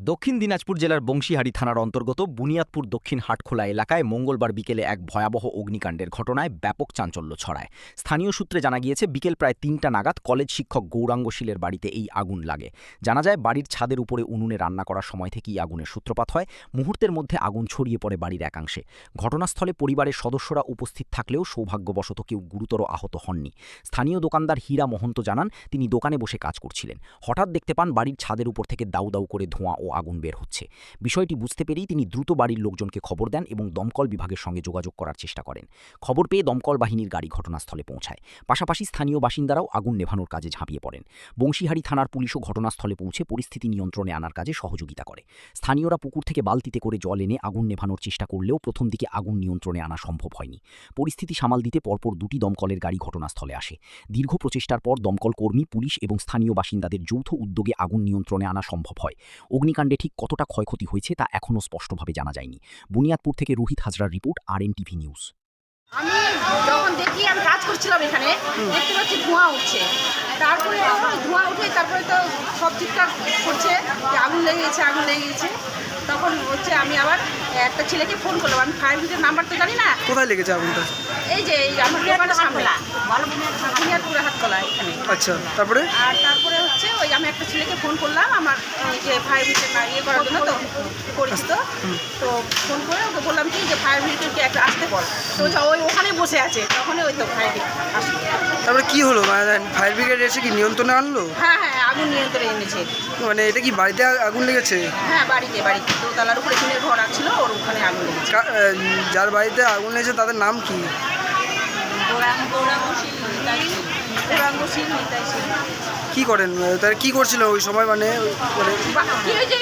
দক্ষিণ দিনাজপুর জেলার বংশীহারি থানার অন্তর্গত বুনিয়াদপুর দক্ষিণ হাটখোলা এলাকায় মঙ্গলবার বিকেলে এক ভয়াবহ অগ্নিকাণ্ডের ঘটনায় ব্যাপক চাঞ্চল্য ছড়ায়। স্থানীয় সূত্রে জানা গিয়েছে, বিকেল প্রায় ৩টা নাগাদ কলেজ শিক্ষক গৌরাঙ্গ শীলের বাড়িতে এই আগুন লাগে। জানা যায়, বাড়ির ছাদের উপরে উনুনে রান্না করার সময় থেকেই আগুনের সূত্রপাত হয়। মুহূর্তের মধ্যে আগুন ছড়িয়ে পড়ে বাড়ির একাংশে। ঘটনাস্থলে পরিবারের সদস্যরা উপস্থিত থাকলেও সৌভাগ্যবশত কেউ গুরুতর আহত হননি। স্থানীয় দোকানদার হীরা মহন্ত জানান, তিনি দোকানে বসে কাজ করছিলেন। হঠাৎ দেখতে পান বাড়ির ছাদের উপর থেকে দাউ দাউ করে ধোঁয়া ও আগুন বের হচ্ছে। বিষয়টি বুঝতে পেরেই তিনি দ্রুত বাড়ির লোকজনকে খবর দেন এবং দমকল বিভাগের সঙ্গে যোগাযোগ করার চেষ্টা করেন। খবর পেয়ে দমকল বাহিনীর গাড়ি ঘটনাস্থলে পৌঁছায়। পাশাপাশি স্থানীয় বাসিন্দারাও আগুন নেভানোর কাজে ঝাঁপিয়ে পড়েন। বংশীহারি থানার পুলিশও ঘটনাস্থলে পৌঁছে পরিস্থিতি নিয়ন্ত্রণে আনার কাজে সহযোগিতা করে। স্থানীয়রা পুকুর থেকে বালতিতে করে জল এনে আগুন নেভানোর চেষ্টা করলেও প্রথম দিকে আগুন নিয়ন্ত্রণে আনা সম্ভব হয়নি। পরিস্থিতি সামাল দিতে পরপর 2টি দমকলের গাড়ি ঘটনাস্থলে আসে। দীর্ঘ প্রচেষ্টার পর দমকল কর্মী, পুলিশ এবং স্থানীয় বাসিন্দাদের যৌথ উদ্যোগে আগুন নিয়ন্ত্রণে আনা সম্ভব হয়। অগ্নিকাণ্ডে ঠিক কতটা ক্ষয়ক্ষতি হয়েছে তা এখনও স্পষ্টভাবে জানা যায়নি। বুনিয়াদপুর থেকে রোহিত হাজরার রিপোর্ট, RNTV নিউজ। আমি যখন দেখি, আমি কাজ করছিলাম এখানে, দেখতে পাচ্ছি ধোঁয়া উঠছে। তারপরে তো ধোঁয়া উঠে তারপরে তো সব ঠিকঠাক করছে যে আগুন লেগে গেছে, আগুন লেগে গেছে। তখন হচ্ছে আমি আবার একটা ছেলেকে ফোন করলাম। আমি ফায়ার ব্রিগেডের নাম্বার তো জানি না। কোথায় লেগেছে আগুনটা? এই যে এই আমার দোকানের সামনে বুনিয়াদপুরে হাটতলা এখানে। আচ্ছা, তারপরে? আর তারপরে হচ্ছে ওই আমি একটা ছেলেকে ফোন করলাম, আমার ওই যে ফায়ার ব্রিগেড ইয়ে করার জন্য, তো পরিচিত। তো ফোন করে ওকে বললাম কি যে ফায়ার ব্রিগেডকে একটা আসতে বল। তো ওই ওখানে বসে আছে, তখনই ওই তো ফায়ার ব্রিগেড আসলো। তারপরে কি হলো? ফায়ার ব্রিগেড এসে কি নিয়ন্ত্রণে আনলো? হ্যাঁ হ্যাঁ, আগুন নিয়ন্ত্রণে এনেছে। মানে এটা কি বাড়িতে আগুন লেগেছে? হ্যাঁ, বাড়িতে দোতলার উপরে টিনের ঘর ছিল, ওর ওখানে আগুন লেগেছে। যার বাড়িতে আগুন লেগেছে তাদের নাম কি? গৌরাঙ্গ শীল, নিতাই শীল। কি করেন তারা? কি করছিল ওই সময়? মানে কি ওই যে